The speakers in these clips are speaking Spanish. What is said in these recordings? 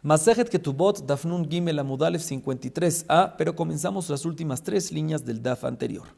Masejet Ketubot, Daf Nun Gimel Amud Alef 53a, pero comenzamos las últimas 3 líneas del Daf anterior.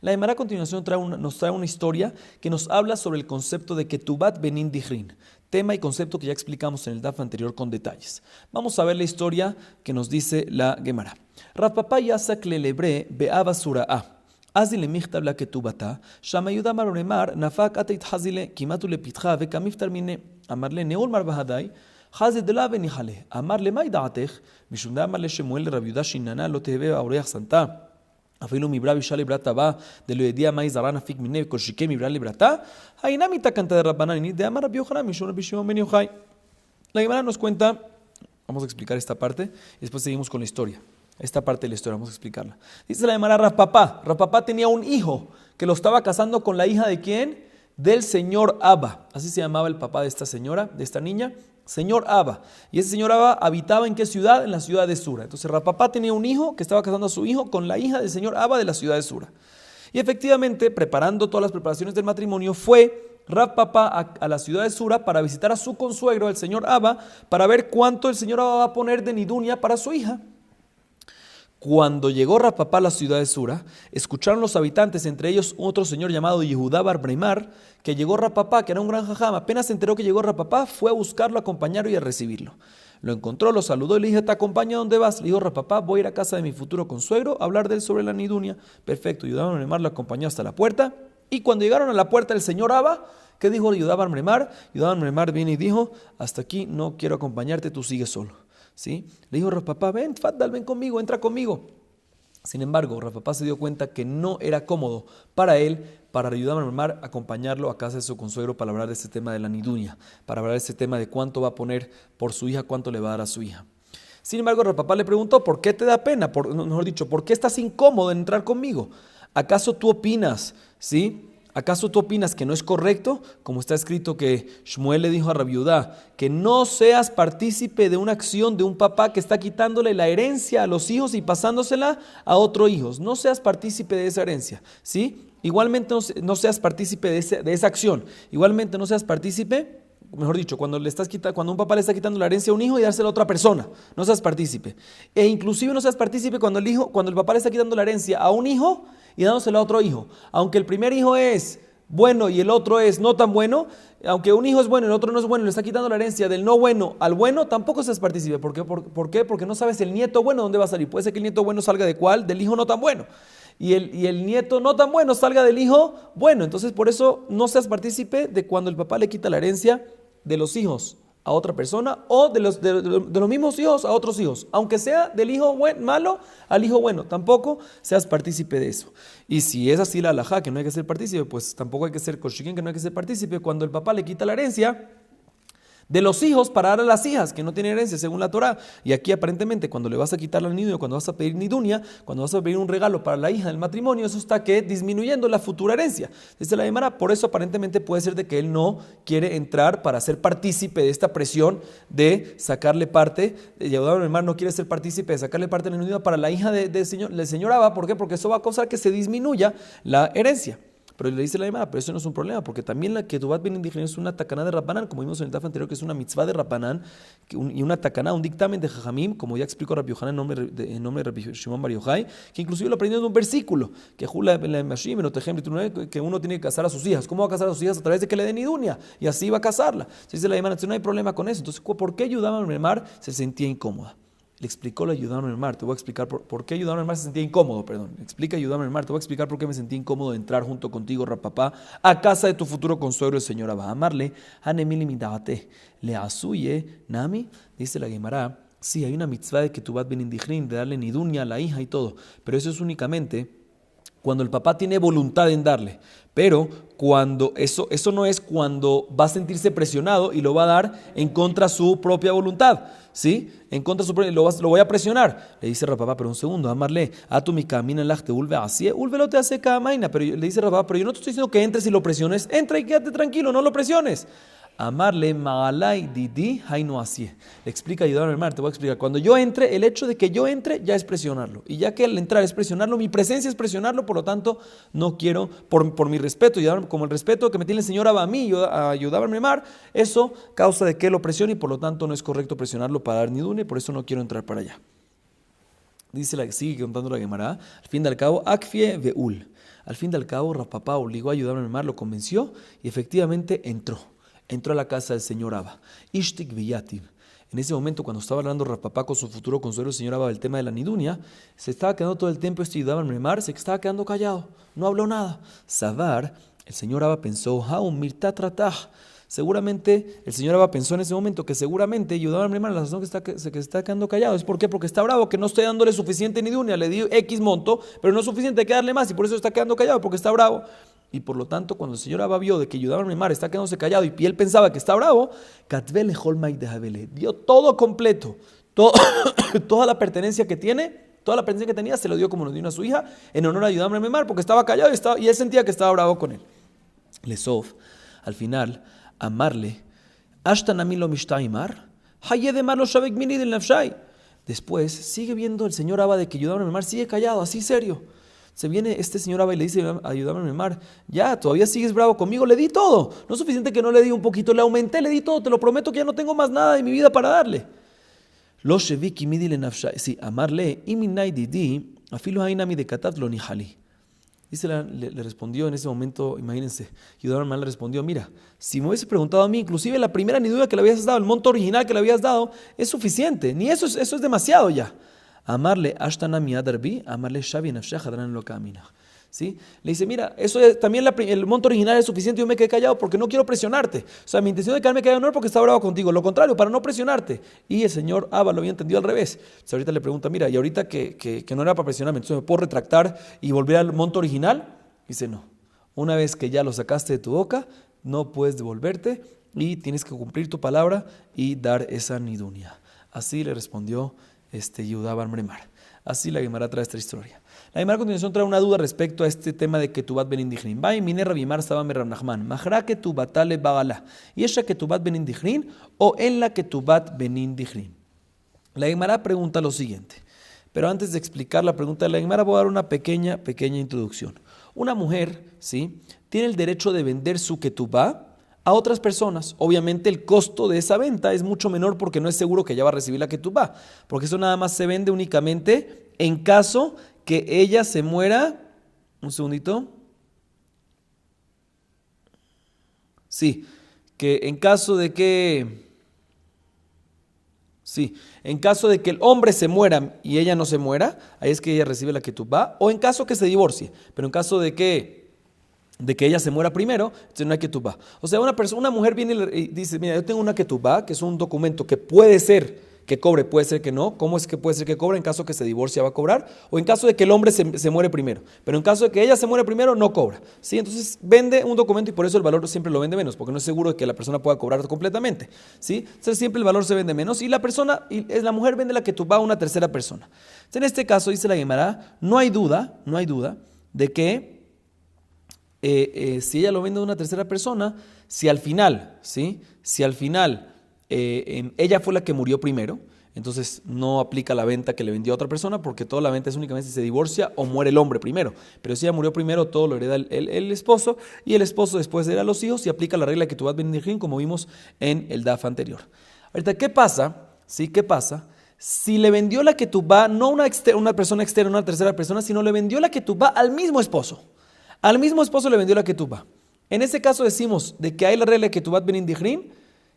La Gemara a continuación nos trae una historia que nos habla sobre el concepto de Ketubat Benin Dichrin, tema y concepto que ya explicamos en el Daf anterior con detalles. Vamos a ver la historia que nos dice la Gemara. Rav Papa Yasak Lelebre Be'ava Sura'a. Azile michtab la ketubata, shama yuda maroremar, nafak atait hazile, kimatu le pitcha, vekamif termine, amarle neol mar bahadai, hazid de la benihale, amarle maidatech, mishunda amarle shemuel Rav Yuda shinana, lo teve aureach santa, afilo mibra bishale brata ba, de lo edia maizarana fik mine, koshike mibra librata, hainamita canta de Rabbanan, de amar Rabbi Yochanan, mishon bishimon ben Yochai. La Gemara nos cuenta, vamos a explicar esta parte, y después seguimos con la historia. Esta parte de la historia, vamos a explicarla. Dice la Gemara Rav Papa. Rav Papa tenía un hijo que lo estaba casando con la hija de ¿quién? Del señor Abba. Así se llamaba el papá de esta señora, de esta niña, señor Abba. Y ese señor Abba habitaba ¿en qué ciudad? En la ciudad de Sura. Entonces Rav Papa tenía un hijo que estaba casando a su hijo con la hija del señor Abba de la ciudad de Sura. Y efectivamente, preparando todas las preparaciones del matrimonio, fue Rav Papa a la ciudad de Sura para visitar a su consuegro, el señor Abba, para ver cuánto el señor Abba va a poner de nidunia para su hija. Cuando llegó Rav Papa a la ciudad de Sura, escucharon los habitantes, entre ellos otro señor llamado Yehudá bar Breimar, que llegó Rav Papa, que era un gran jajam. Apenas se enteró que llegó Rav Papa, fue a buscarlo, a acompañarlo y a recibirlo. Lo encontró, lo saludó y le dije, ¿te acompaño a dónde vas? Le dijo Rav Papa, voy a ir a casa de mi futuro consuegro a hablar de él sobre la nidunia. Perfecto, Yehudá bar Breimar lo acompañó hasta la puerta. Y cuando llegaron a la puerta del señor Abba, ¿qué dijo Yehudá bar Breimar? Yehudá bar Breimar viene y dijo, hasta aquí no quiero acompañarte, tú sigues solo. ¿Sí? Le dijo Rav Papa, ven, Faddal, ven conmigo, entra conmigo. Sin embargo, Rav Papa se dio cuenta que no era cómodo para él, para ayudar a Mar, acompañarlo a casa de su consuegro para hablar de este tema de la nidunia, para hablar de este tema de cuánto va a poner por su hija, cuánto le va a dar a su hija. Sin embargo, Rav Papa le preguntó, ¿por qué te da pena? Mejor dicho, ¿por qué estás incómodo en entrar conmigo? ¿Acaso tú opinas, sí? ¿Acaso tú opinas que no es correcto? Como está escrito que Shmuel le dijo a Rabbi Yudá, que no seas partícipe de una acción de un papá que está quitándole la herencia a los hijos y pasándosela a otros hijos. No seas partícipe de esa herencia, ¿sí? Igualmente no seas partícipe de esa acción. Igualmente no seas partícipe, mejor dicho, cuando un papá le está quitando la herencia a un hijo y dársela a otra persona. No seas partícipe. E inclusive no seas partícipe cuando el papá le está quitando la herencia a un hijo y dándosela a otro hijo. Aunque el primer hijo es bueno y el otro es no tan bueno, aunque un hijo es bueno y el otro no es bueno, le está quitando la herencia del no bueno al bueno, tampoco seas partícipe. ¿Por qué? Porque no sabes el nieto bueno dónde va a salir. Puede ser que el nieto bueno salga de ¿cuál? Del hijo no tan bueno. Y el nieto no tan bueno salga del hijo bueno. Entonces por eso no seas partícipe de cuando el papá le quita la herencia de los hijos a otra persona o de los mismos hijos a otros hijos, aunque sea del hijo malo al hijo bueno, tampoco seas partícipe de eso. Y si es así la halajá, que no hay que ser partícipe, pues tampoco hay que ser koshikin, que no hay que ser partícipe cuando el papá le quita la herencia de los hijos para dar a las hijas que no tienen herencia según la Torá. Y aquí aparentemente cuando le vas a quitar la nidunia, cuando vas a pedir nidunia, cuando vas a pedir un regalo para la hija del matrimonio, eso está que disminuyendo la futura herencia. Dice la Gemara, por eso aparentemente puede ser de que él no quiere entrar para ser partícipe de esta presión de sacarle parte, Yehudá bar Breimar no quiere ser partícipe de sacarle parte de la nidunia para la hija del señor Abba. ¿Por qué? Porque eso va a causar que se disminuya la herencia. Pero le dice la Gemara, pero eso no es un problema, porque también la Ketubat Benin Dichrin es una takaná de Rabbanan, como vimos en el Daf anterior, que es una mitzvah de Rabbanan, y una takaná, un dictamen de Jajamim, como ya explicó Rabbi Yochanan en nombre de Rabbi Shimon bar Yochai, que inclusive lo aprendió de un versículo, que uno tiene que casar a sus hijas. ¿Cómo va a casar a sus hijas? A través de que le den nidunia, y así va a casarla. Entonces dice la Gemara, no hay problema con eso. Entonces, ¿por qué Yehudá bar Breimar se sentía incómoda? Le explicó la Yehudá bar Breimar, te voy a explicar por qué Yehudá bar Breimar se sentía incómodo, Explica Yehudá bar Breimar, te voy a explicar por qué me sentí incómodo de entrar junto contigo, Rav Papa, a casa de tu futuro consuegro, el señor Abba. Amarle, hanemili midate, le asuye, nami, dice la Gemara, sí, hay una mitzvah de Ketubat Benin Dichrin, de darle nidunia a la hija y todo, pero eso es únicamente cuando el papá tiene voluntad en darle. Pero cuando eso no es cuando va a sentirse presionado y lo va a dar en contra de su propia voluntad, ¿sí? En contra de su propia, lo voy a presionar. Le dice Rav Papa, pero un segundo, amarle, a tu mi camina en te ulve así, ulve lo te hace cada maina. Pero le dice Rav Papa, pero yo no te estoy diciendo que entres y lo presiones, entra y quédate tranquilo, no lo presiones. Amarle Ma'alai Didi Hainu Asie. Le explica Yudabar Memar, te voy a explicar. Cuando yo entre, el hecho de que yo entre ya es presionarlo. Y ya que al entrar es presionarlo, mi presencia es presionarlo, por lo tanto, no quiero, por mi respeto, como el respeto que me tiene el señor Abba a mí, a Yudabar Memar, eso causa de que lo presione y por lo tanto no es correcto presionarlo para dar nidune, por eso no quiero entrar para allá. Sigue contando la Gemara. Al fin y al cabo, Akfie Veul. Al fin y al cabo, Rav Papá obligó a Yudabar Memar, lo convenció y efectivamente entró a la casa del señor Abba. Ishtik Viyativ. En ese momento, cuando estaba hablando Rav Papá con su futuro consuelo, el señor Abba, del tema de la nidunia, se estaba quedando todo el tiempo Yudabar Memar, se estaba quedando callado, no habló nada. Savar, el señor Abba pensó, Haum Mirtat Ratah. Seguramente, el señor Abba pensó en ese momento que seguramente Yudabar Memar, la razón que se está quedando callado, ¿es por qué? Porque está bravo, que no estoy dándole suficiente nidunia, le di X monto, pero no es suficiente, hay que darle más y por eso está quedando callado, porque está bravo. Y por lo tanto, cuando el señor Abba vio de que Yudabar Memar está quedándose callado y él pensaba que está bravo, Katvele Holmaik de Javele dio todo completo, toda la pertenencia que tiene, toda la pertenencia que tenía, se lo dio como lo dio a su hija, en honor a Yudabar Memar, porque estaba callado y él sentía que estaba bravo con él. Lesov, al final, amarle, Ashtanamilo Mishtaimar, Hayede Malo Shavek Mini del Nafshai. Después, sigue viendo el señor Abba de que Yudabar Memar sigue callado, así serio. Se viene este señor Abba y le dice a Yudabar Memar, ya, todavía sigues bravo conmigo, le di todo. No es suficiente que no le di un poquito, le aumenté, le di todo, te lo prometo que ya no tengo más nada en mi vida para darle. Lo sheviki midi le nafshai, sí, amarle, iminai didi, afilo hainami de katat lo nihali. Dice, le respondió en ese momento, imagínense, Yudabar Memar le respondió, mira, si me hubiese preguntado a mí, inclusive la primera niduda que le habías dado, el monto original que le habías dado, es suficiente, ni eso es demasiado ya. Amarle ashtanami adarbi, amarle shavi nafshecha dran lo camina. ¿Sí? Le dice, mira, eso también el monto original es suficiente, yo me quedé callado porque no quiero presionarte. O sea, mi intención de quedarme callado no es porque está bravo contigo, lo contrario, para no presionarte. Y el señor Abba lo había entendido al revés. Entonces ahorita le pregunta, mira, y ahorita que no era para presionarme, entonces me puedo retractar y volver al monto original. Dice, no, una vez que ya lo sacaste de tu boca, no puedes devolverte y tienes que cumplir tu palabra y dar esa nidunia. Así le respondió Yudabar Memar. Así la Gemara trae esta historia. La Gemara a continuación trae una duda respecto a este tema de Ketubat ben Indichrin. Vai mine Rabbi Mar Saba me Rab Nachman. Mahra Ketubatale Bagala. ¿Y esa Ketubat ben Indichrin o en la Ketubat ben Indichrin? La Gemara pregunta lo siguiente. Pero antes de explicar la pregunta de la Gemara voy a dar una pequeña introducción. Una mujer, ¿sí?, tiene el derecho de vender su Ketubá a otras personas. Obviamente el costo de esa venta es mucho menor porque no es seguro que ella va a recibir la Ketubá, porque eso nada más se vende únicamente en caso que ella se muera. Un segundito. Sí, que en caso de que el hombre se muera y ella no se muera, ahí es que ella recibe la Ketubá, o en caso que se divorcie, pero en caso de que ella se muera primero, entonces no hay ketubá. O sea, una mujer viene y dice, mira, yo tengo una ketubá, que es un documento que puede ser que cobre, puede ser que no. ¿Cómo es que puede ser que cobre? En caso que se divorcia va a cobrar, o en caso de que el hombre se muere primero. Pero en caso de que ella se muere primero, no cobra. ¿Sí? Entonces vende un documento y por eso el valor siempre lo vende menos, porque no es seguro de que la persona pueda cobrar completamente. ¿Sí? Entonces siempre el valor se vende menos y la mujer vende la ketubá a una tercera persona. Entonces, en este caso, dice la Gemara, no hay duda de que si ella lo vende a una tercera persona, si al final ella fue la que murió primero, entonces no aplica la venta que le vendió a otra persona, porque toda la venta es únicamente si se divorcia o muere el hombre primero. Pero si ella murió primero, todo lo hereda el esposo, y el esposo después hereda a los hijos y aplica la regla que Ketubat ben Indichrin, como vimos en el DAF anterior. Ahorita, ¿qué pasa? ¿Qué pasa? Si le vendió la Ketubá no a una persona externa, una tercera persona, sino le vendió la Ketubá al mismo esposo. Al mismo esposo le vendió la Ketubá. En ese caso decimos de que hay la regla de Ketubat ben Indichrin,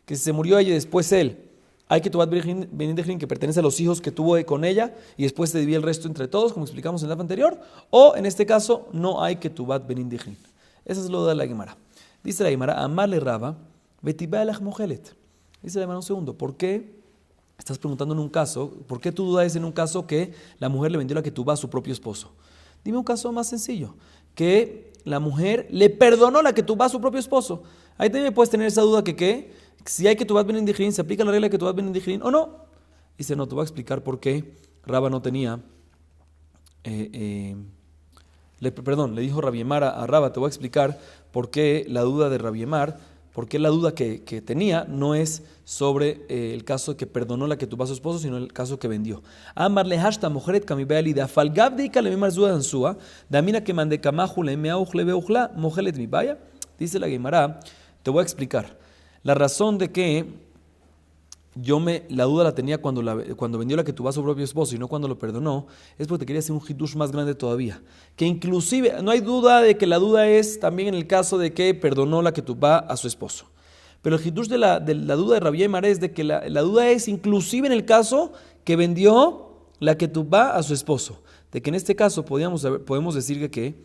que si se murió ella y después él, hay Ketubat ben Indichrin que pertenece a los hijos que tuvo con ella y después se divide el resto entre todos, como explicamos en el anterior, o en este caso no hay Ketubat ben Indichrin. Esa es lo de la Gemara. Dice la Gemara, Amarle Raba, Betibá elach mojelet. Dice la Gemara, un segundo, ¿por qué estás preguntando en un caso, por qué tu duda es en un caso que la mujer le vendió la Ketubá a su propio esposo? Dime un caso más sencillo, que la mujer le perdonó la Ketubá a su propio esposo. Ahí también puedes tener esa duda que si hay Ketubat ben Indichrin, ¿se aplica la regla de Ketubat ben Indichrin o no? Dice, no, te voy a explicar por qué Raba no tenía, le dijo Rabbi Emar a Raba, te voy a explicar por qué la duda de Rabbi Emar porque la duda que tenía no es sobre el caso de que perdonó la ketubá a su esposo, sino el caso que vendió. Amar le hashta mojeret kamibeali de afalgab de ikale mimar zuda ansua, damina que mande kamahu le meauch le beuchla, mojelet mi vaya. Dice la Gemara, te voy a explicar. La razón de que la duda la tenía cuando vendió la ketubá a su propio esposo y no cuando lo perdonó, es porque te quería hacer un hidush más grande todavía. Que inclusive, no hay duda de que la duda es también en el caso de que perdonó la ketubá a su esposo. Pero el hidush de la duda de Rabbi Emar es de que la duda es inclusive en el caso que vendió la ketubá a su esposo. De que en este caso podemos decir que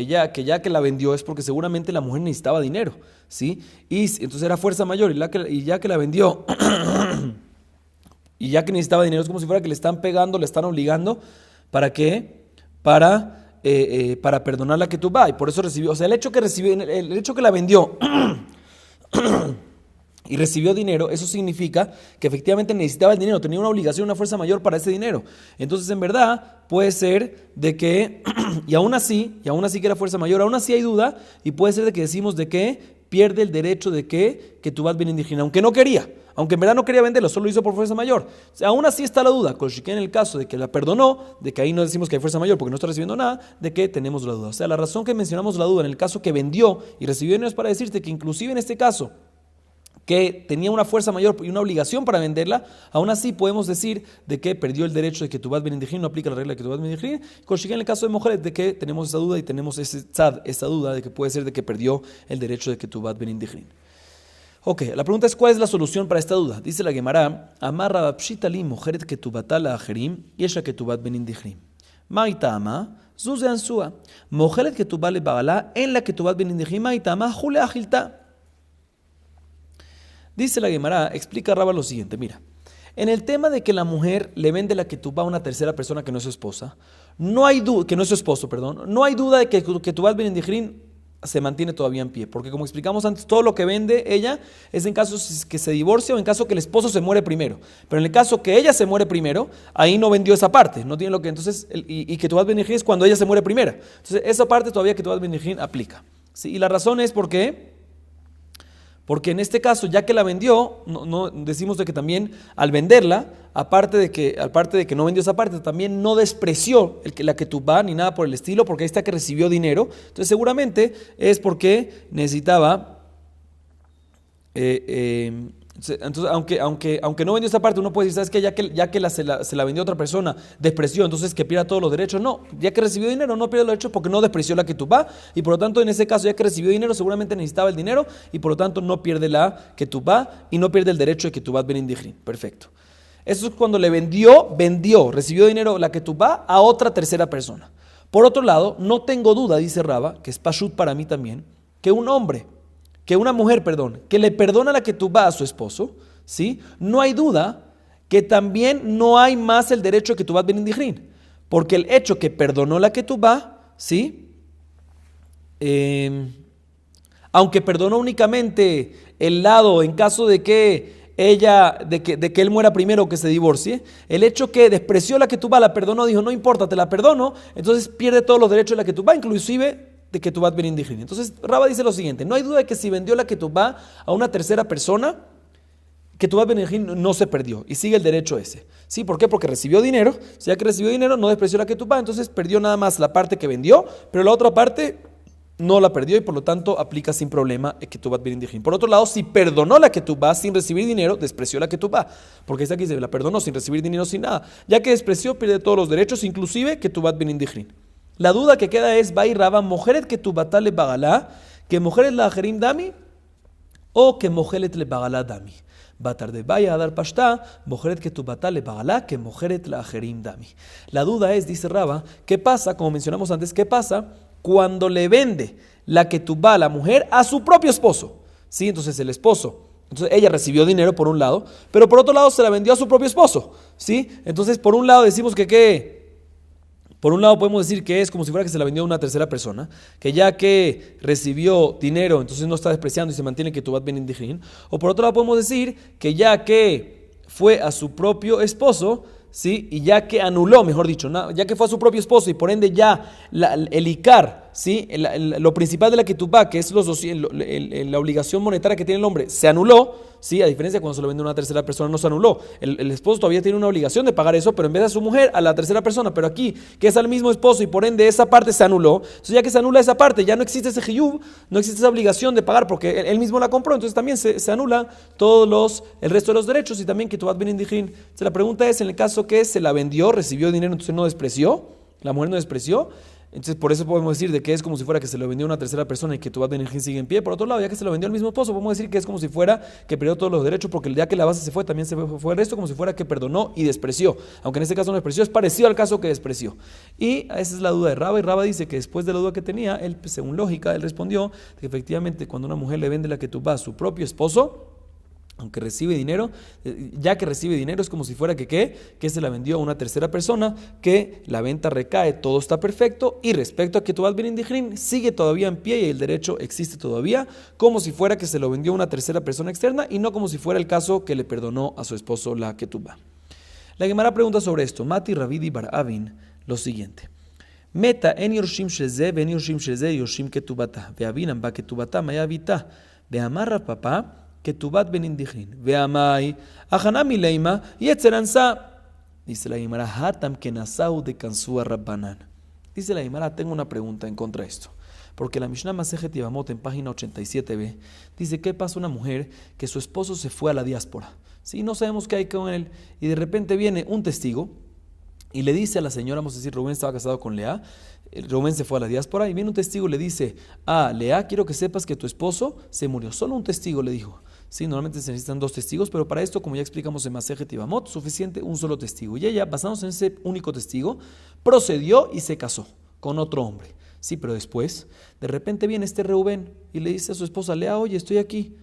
ya que la vendió es porque seguramente la mujer necesitaba dinero, ¿sí? Y entonces era fuerza mayor y ya que la vendió y ya que necesitaba dinero es como si fuera que le están pegando, le están obligando, ¿para qué? Para perdonar la ketubá, y por eso recibió, o sea, el hecho que la vendió y recibió dinero, eso significa que efectivamente necesitaba el dinero, tenía una obligación, una fuerza mayor para ese dinero. Entonces, en verdad, puede ser de que, y aún así que era fuerza mayor, aún así hay duda, y puede ser de que decimos de que pierde el derecho de que Ketubá ben indígena, aunque no quería, aunque en verdad no quería venderlo, solo lo hizo por fuerza mayor. O sea, aún así está la duda, en el caso de que la perdonó, de que ahí no decimos que hay fuerza mayor porque no está recibiendo nada, de que tenemos la duda. O sea, la razón que mencionamos la duda en el caso que vendió y recibió dinero es para decirte que inclusive en este caso, que tenía una fuerza mayor y una obligación para venderla, aún así podemos decir de que perdió el derecho de que Ketubá ben indígena, no aplica la regla de Ketubá ben indígena, en el caso de mujeres, de que tenemos esa duda y tenemos esa duda de que puede ser de que perdió el derecho de Ketubá ben indígena. Ok, la pregunta es, ¿cuál es la solución para esta duda? Dice la Gemara, Amar Rabba pshita li mojeret ketubata la ajerim, yesha Ketubá ben indígena. Maitama, zuze ansua, mojeret ketubá le bagalá, en la Ketubá ben indígena, maitama, jule agilta. Dice la Gemara, explica Rabba lo siguiente, mira, en el tema de que la mujer le vende la ketubá a una tercera persona que no es su esposa, no hay duda, que no es su esposo, perdón, no hay duda de que Ketubá ben indígena se mantiene todavía en pie, porque como explicamos antes, todo lo que vende ella es en caso que se divorcia o en caso que el esposo se muere primero, pero en el caso que ella se muere primero, ahí no vendió esa parte, no tiene lo que, entonces, y Ketubá ben indígena es cuando ella se muere primera, entonces esa parte todavía Ketubá ben indígena aplica, ¿sí? Y la razón es porque en este caso, ya que la vendió, no decimos de que también al venderla, aparte de que no vendió esa parte, también no despreció la ketubá ni nada por el estilo, porque ahí está que recibió dinero. Entonces seguramente es porque necesitaba, entonces aunque no vendió esa parte, uno puede decir, ¿sabes qué? Ya que se la vendió a otra persona, despreció, entonces que pierda todos los derechos. No, ya que recibió dinero, no pierde los derechos porque no despreció la ketubá, y por lo tanto en ese caso, ya que recibió dinero, seguramente necesitaba el dinero, y por lo tanto no pierde la ketubá, y no pierde el derecho de Ketubá ben indígena. Perfecto. Eso es cuando le recibió dinero la ketubá a otra tercera persona. Por otro lado, no tengo duda, dice Rabba, que es pashut para mí también, que una mujer, que le perdona la ketubá a su esposo, ¿sí? No hay duda que también no hay más el derecho de Ketubá ben indígena, porque el hecho que perdonó la ketubá, ¿sí? Aunque perdonó únicamente el lado en caso de que él muera primero o que se divorcie, el hecho que despreció la ketubá, la perdonó, dijo, no importa, te la perdono, entonces pierde todos los derechos de la ketubá, inclusive de Ketubá ben indígena. Entonces Rabba dice lo siguiente, no hay duda de que si vendió la ketubá a una tercera persona, Ketubá ben indígena no se perdió y sigue el derecho ese. ¿Sí? ¿Por qué? Porque recibió dinero, ya que recibió dinero no despreció la ketubá, entonces perdió nada más la parte que vendió, pero la otra parte no la perdió y por lo tanto aplica sin problema el Ketubá ben indígena. Por otro lado, si perdonó la ketubá sin recibir dinero, despreció la ketubá, porque esta aquí dice, la perdonó sin recibir dinero, sin nada. Ya que despreció, pierde todos los derechos, inclusive Ketubá ben indígena. La duda que queda es, va y Rabba, mojeret ketubata le bagalá, que mojeret la ajerim dami, o que mojeret le bagalá dami. Batar de vaya a dar pashta, mojeret ketubata le bagalá, que mojeret la ajerim dami. La duda es, dice Rabba, ¿qué pasa? Como mencionamos antes, ¿qué pasa cuando le vende la ketubá a la mujer a su propio esposo? ¿Sí? Entonces el esposo, entonces ella recibió dinero por un lado, pero por otro lado se la vendió a su propio esposo. ¿Sí? Entonces por un lado decimos por un lado podemos decir que es como si fuera que se la vendió a una tercera persona, que ya que recibió dinero, entonces no está despreciando y se mantiene Ketubá ben indígena. O por otro lado podemos decir que ya que fue a su propio esposo, ¿sí? Y ya que anuló, mejor dicho, ya que fue a su propio esposo y por ende ya el Icar ¿sí? Lo principal de la ketubá, que es la obligación monetaria que tiene el hombre, se anuló, ¿sí? A diferencia de cuando se lo vende a una tercera persona, no se anuló. El esposo todavía tiene una obligación de pagar eso, pero en vez de a su mujer, a la tercera persona. Pero aquí, que es al mismo esposo y por ende esa parte se anuló. Entonces ya que se anula esa parte, ya no existe ese hiyub, no existe esa obligación de pagar porque él mismo la compró. Entonces también se anula el resto de los derechos y también ketubá ben indijrin. Entonces la pregunta es, en el caso que se la vendió, recibió dinero, entonces no despreció, la mujer no despreció. Entonces, por eso podemos decir de que es como si fuera que se lo vendió a una tercera persona y que ketubá ben indijrin sigue en pie. Por otro lado, ya que se lo vendió al mismo esposo, podemos decir que es como si fuera que perdió todos los derechos, porque el día que la base se fue, también se fue el resto, como si fuera que perdonó y despreció. Aunque en este caso no despreció, es parecido al caso que despreció. Y esa es la duda de Raba. Y Raba dice que después de la duda que tenía, él, según lógica, él respondió que efectivamente cuando una mujer le vende la ketubá a su propio esposo, aunque recibe dinero, ya que recibe dinero es como si fuera que se la vendió a una tercera persona, que la venta recae, todo está perfecto, y respecto a ketubá ben indijrin, sigue todavía en pie y el derecho existe todavía, como si fuera que se lo vendió a una tercera persona externa y no como si fuera el caso que le perdonó a su esposo la ketubá. La Gemara pregunta sobre esto, Mati Rabidi Bar Avin, lo siguiente. Meta en yorshim sheze, ven yorshim sheze, yorshim ketubata, veavinan ba ketubata, mayavita, veamarra papá, ketubá ben indijrin, veamai, ajanami leima, yetzeranza. Dice la Gemara, hatam kenasau de kansua rabbanan. Dice la Gemara, tengo una pregunta en contra de esto. Porque la Mishnah Masejet Yevamot en página 87b dice, ¿qué pasa a una mujer que su esposo se fue a la diáspora? Sí, no sabemos qué hay con él y de repente viene un testigo y le dice a la señora, vamos a decir, Rubén estaba casado con Lea, Rubén se fue a la diáspora y viene un testigo y le dice, Lea, quiero que sepas que tu esposo se murió. Solo un testigo le dijo. Sí, normalmente se necesitan 2 testigos, pero para esto, como ya explicamos en Masejet Yevamot, suficiente un solo testigo. Y ella, basándose en ese único testigo, procedió y se casó con otro hombre. Sí, pero después, de repente viene este Rubén y le dice a su esposa, Lea, oye, estoy aquí.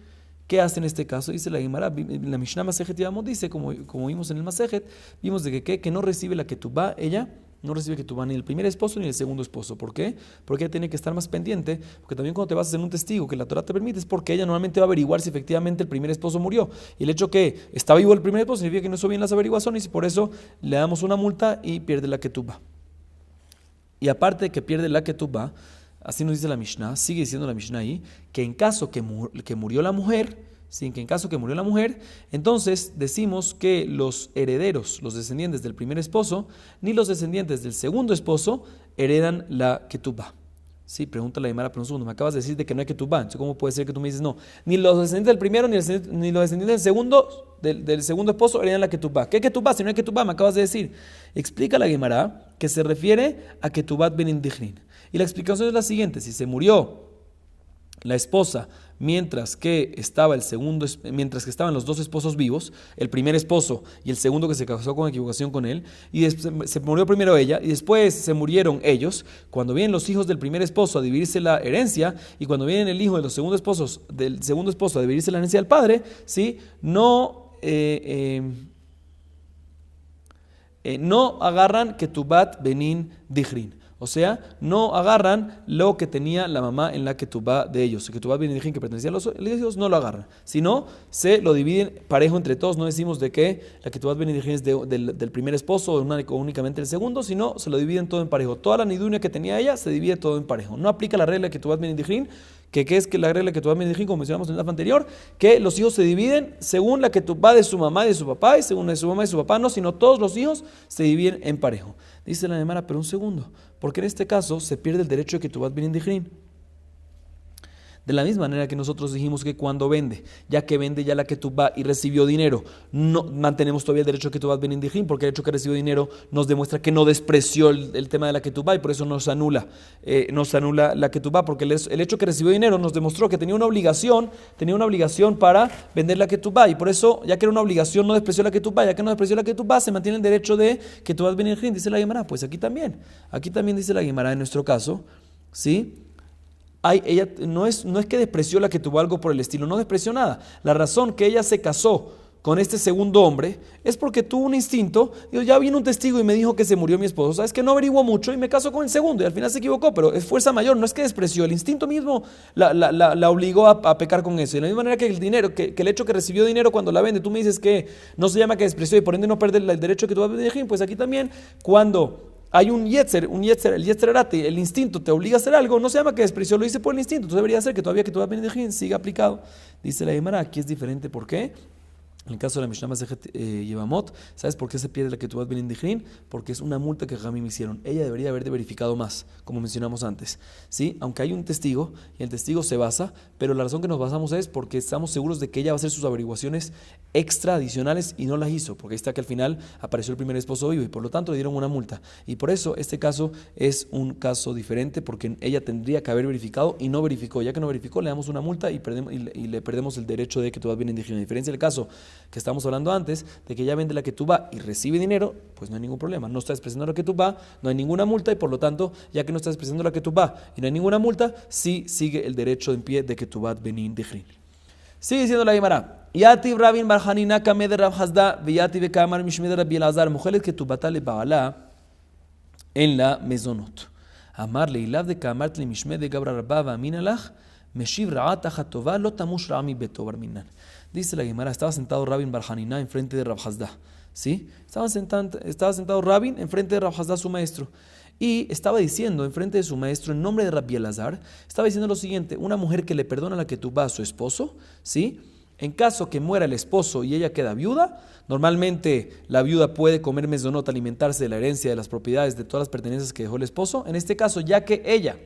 ¿Qué hace en este caso? Dice la Gemara, la Mishnah Masejet Yevamot dice, como vimos en el Masejet, vimos de que no recibe la ketubá, ella no recibe ketubá ni el primer esposo ni el segundo esposo. ¿Por qué? Porque ella tiene que estar más pendiente, porque también cuando te vas a hacer un testigo que la Torah te permite, es porque ella normalmente va a averiguar si efectivamente el primer esposo murió. Y el hecho que está vivo el primer esposo significa que no hizo bien las averiguaciones y por eso le damos una multa y pierde la ketubá. Y aparte de que pierde la ketubá, así nos dice la Mishnah, sigue diciendo la Mishnah ahí, que en caso que murió la mujer, sin que en caso que murió la mujer, entonces decimos que los herederos, los descendientes del primer esposo, ni los descendientes del segundo esposo heredan la ketubá. Sí, pregunta la Gemara, pero un segundo, me acabas de decir de que no hay ketubá, entonces ¿cómo puede ser que tú me dices no? Ni los descendientes del primero ni los descendientes del segundo esposo heredan la ketubá. ¿Qué ketubá? Si no hay ketubá, me acabas de decir. Explica la Gemara que se refiere a ketubá ben indijrin. Y la explicación es la siguiente, si se murió la esposa mientras que estaban los 2 esposos vivos, el primer esposo y el segundo que se casó con equivocación con él, y se murió primero ella y después se murieron ellos, cuando vienen los hijos del primer esposo a dividirse la herencia y cuando viene el hijo de los segundos esposos del segundo esposo a dividirse la herencia del padre, ¿sí? No agarran ketubá ben indijrin. O sea, no agarran lo que tenía la mamá en la ketubá de ellos. El ketubá ben indijrin que pertenecía a los hijos no lo agarran. Sino, se lo dividen parejo entre todos. No decimos de que la ketubá ben indijrin es del primer esposo o únicamente el segundo, sino se lo dividen todo en parejo. Toda la nidunia que tenía ella se divide todo en parejo. No aplica la regla de ketubá ben indijrin, que es que la regla de ketubá ben indijrin, como mencionamos en el anterior, que los hijos se dividen según la ketubá de su mamá y de su papá, y según la de su mamá y de su papá no, sino todos los hijos se dividen en parejo. Dice la Gemara, pero un segundo, porque en este caso se pierde el derecho de ketubá ben indijrin. De la misma manera que nosotros dijimos que cuando vende, ya que vende ya la ketubá y recibió dinero, no mantenemos todavía el derecho de ketubá ben indijrin, porque el hecho que recibió dinero nos demuestra que no despreció el tema de la ketubá y por eso nos anula la ketubá, porque el hecho que recibió dinero nos demostró que tenía una obligación para vender la ketubá y por eso, ya que era una obligación, no despreció la ketubá, ya que no despreció la ketubá, se mantiene el derecho de ketubá ben indijrin. Dice la Gemara, pues aquí también dice la Gemara en nuestro caso, ¿sí? Ella no es que despreció la ketubá, algo por el estilo, no despreció nada. La razón que ella se casó con este segundo hombre es porque tuvo un instinto. Digo, ya vino un testigo y me dijo que se murió mi esposo. Sabes que no averiguó mucho y me casó con el segundo y al final se equivocó, pero es fuerza mayor, no es que despreció, el instinto mismo la obligó a pecar con eso. Y de la misma manera que el dinero, que el hecho que recibió dinero cuando la vende, tú me dices que no se llama que despreció y por ende no pierde el derecho que tú vas a pedir, pues aquí también cuando hay un yetzer, el yetzer arate, el instinto te obliga a hacer algo, no se llama que despreció, lo hice por el instinto. Entonces debería ser que todavía que tu Benedijin siga aplicado. Dice la Gemara, aquí es diferente. ¿Por qué? En el caso de la Mishnah Masejet Yevamot, ¿sabes por qué se pierde la Ketubot Benedijin? Porque es una multa que Jamim hicieron. Ella debería haber verificado más, como mencionamos antes. ¿Sí? Aunque hay un testigo, y el testigo se basa, pero la razón que nos basamos es porque estamos seguros de que ella va a hacer sus averiguaciones extra adicionales y no las hizo, porque ahí está que al final apareció el primer esposo vivo y por lo tanto le dieron una multa. Y por eso este caso es un caso diferente, porque ella tendría que haber verificado y no verificó. Ya que no verificó, le damos una multa y le perdemos el derecho de Ketubot Benedijin. A diferencia del caso que estamos hablando antes, de que ella vende la ketubá y recibe dinero, pues no hay ningún problema. No está expresando la ketubá, no hay ninguna multa y por lo tanto, ya que no está expresando la ketubá y no hay ninguna multa, sí sigue el derecho en pie de ketubá benedijin. Sigue diciendo la Gemara. Yativ Rabin Barhanina Kamed Rab Hazda Yativ Kamar Mishmed Rabbi Elazar Mujeres ketubata le baala en la mezonot. Amar leilav de Kamart le Mishmed de Gabra Rabba Aminalach Meshiv Ra'at Achatova lo tamush Rami Beto Barminan. Dice la Gemara, estaba sentado Rabin Barhanina enfrente de Rab Hazda. ¿Sí? Estaba sentado Rabin enfrente de Rab Hazda, su maestro. Y estaba diciendo enfrente de su maestro, en nombre de Rabbi Elazar, estaba diciendo lo siguiente: una mujer que le perdona la ketubá a su esposo, ¿sí? En caso que muera el esposo y ella queda viuda, normalmente la viuda puede comer mezonot, alimentarse de la herencia, de las propiedades, de todas las pertenencias que dejó el esposo. En este caso, ya que ella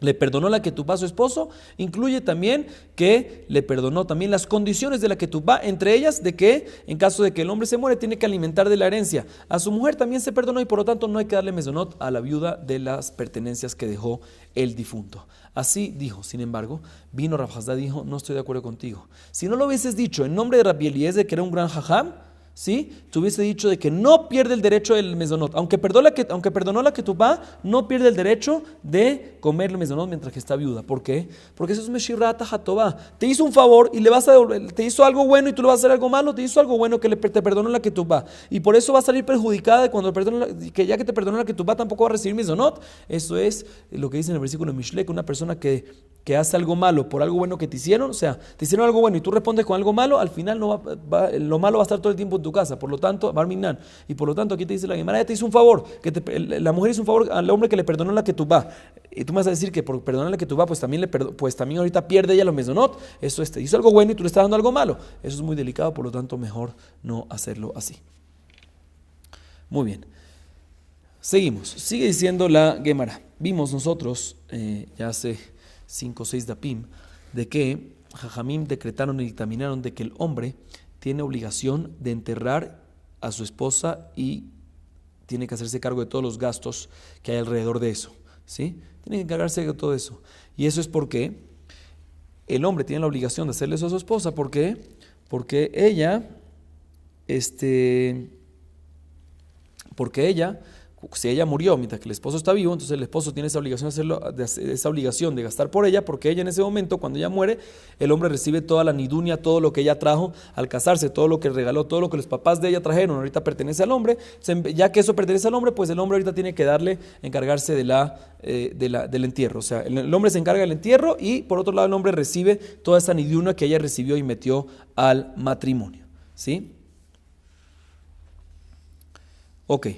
le perdonó la ketubá a su esposo, incluye también que le perdonó también las condiciones de la ketubá, entre ellas de que en caso de que el hombre se muere tiene que alimentar de la herencia. A su mujer también se perdonó y por lo tanto no hay que darle mezonot a la viuda de las pertenencias que dejó el difunto. Así dijo. Sin embargo, vino Rab Hazda y dijo: no estoy de acuerdo contigo. Si no lo hubieses dicho en nombre de Rabbi Eliezer, que era un gran jajam, ¿sí? Te hubiese dicho de que no pierde el derecho del mezonot. Aunque perdonó la ketubá, no pierde el derecho de comer el mezonot mientras que está viuda. ¿Por qué? Porque eso es meshivrat hatová. Te hizo un favor y le vas a devolver, te hizo algo bueno y tú le vas a hacer algo malo. Te hizo algo bueno que te perdonó la ketubá. Y por eso va a salir perjudicada de cuando que ya que te perdonó la ketubá tampoco va a recibir mezonot. Eso es lo que dice en el versículo de Mishle, que una persona que hace algo malo por algo bueno que te hicieron, o sea, te hicieron algo bueno y tú respondes con algo malo, al final lo malo va a estar todo el tiempo en tu casa. Por lo tanto, Barminan, y por lo tanto aquí te dice la Gemara, te hizo un favor, la mujer hizo un favor al hombre que le perdonó la ketubá, y tú me vas a decir que por perdonar la ketubá, pues también ahorita pierde ella los mezonot. Eso te hizo algo bueno y tú le estás dando algo malo. Eso es muy delicado, por lo tanto mejor no hacerlo así. Muy bien. Seguimos. Sigue diciendo la Gemara. Vimos nosotros ya hace 5 o 6 dapim de que Jajamim decretaron y dictaminaron de que el hombre tiene obligación de enterrar a su esposa y tiene que hacerse cargo de todos los gastos que hay alrededor de eso, ¿sí? Tiene que encargarse de todo eso. Y eso es porque el hombre tiene la obligación de hacerle eso a su esposa. ¿Por qué? Porque ella, si ella murió mientras que el esposo está vivo, entonces el esposo tiene esa obligación de gastar por ella, porque ella en ese momento, cuando ella muere, el hombre recibe toda la nidunia, todo lo que ella trajo al casarse, todo lo que regaló, todo lo que los papás de ella trajeron, ahorita pertenece al hombre. Ya que eso pertenece al hombre, pues el hombre ahorita tiene que encargarse del entierro. O sea, el hombre se encarga del entierro y por otro lado el hombre recibe toda esa nidunia que ella recibió y metió al matrimonio, ¿sí? Ok.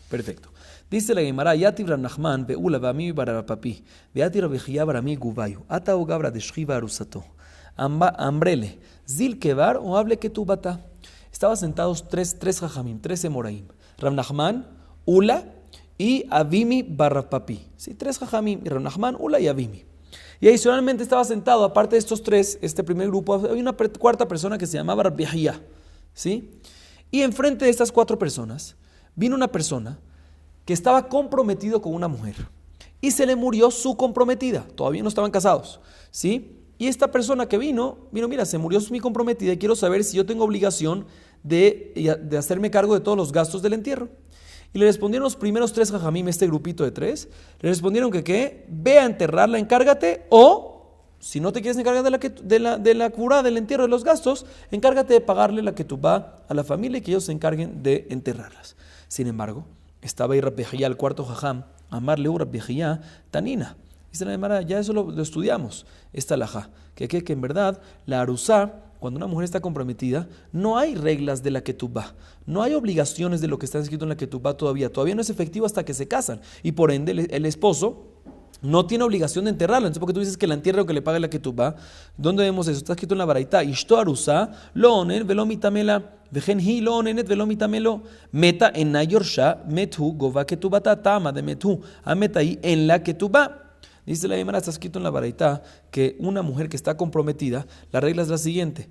Perfecto. Dice la Gemara: Yativ Rab Nachman be'ula ba'ami barapapi, ve'ati Rab Yechia barami gubayu, ata o gabra de shchiva arusato, ambrele, zil kevar o hable que tu bata. Estaban sentados tres jajamim, 3 emoraim, Rab Nachman, Ula y Avimi barapapi. Sí, 3 jajamim, Rab Nachman, Ula y Avimi. Y adicionalmente estaba sentado, aparte de estos 3, este primer grupo, había una cuarta persona que se llamaba Rab Yechia, ¿sí? Y enfrente de estas 4 personas vino una persona que estaba comprometido con una mujer y se le murió su comprometida. Todavía no estaban casados, ¿sí? Y esta persona que vino, mira, se murió mi comprometida y quiero saber si yo tengo obligación de hacerme cargo de todos los gastos del entierro. Y le respondieron los primeros 3 jajamim, este grupito de 3, le respondieron que ve a enterrarla, encárgate, o si no te quieres encargar de la cura, del entierro, de los gastos, encárgate de pagarle la ketubá a la familia y que ellos se encarguen de enterrarlas. Sin embargo, estaba ahí Rab Yechia, el cuarto jajam, amarle Rab Yechia tanina. Dice la Gemara, ya eso lo estudiamos, esta alajá, que en verdad la arusá cuando una mujer está comprometida, no hay reglas de la ketubá, no hay obligaciones de lo que está escrito en la ketubá todavía no es efectivo hasta que se casan, y por ende el esposo no tiene obligación de enterrarla. Entonces, porque tú dices que la entierre o que le pague la ketubá, ¿dónde vemos eso? Está escrito en la baraita, Ishto arusa, lo onen, velo mitamela, vejen hi lo onenet, velo mitamelo, meta en nayorsha, methu, gova ketubata, tama de methu, a meta ahí en la ketubá. Dice la Gemara, está escrito en la baraita, que una mujer que está comprometida, la regla es la siguiente,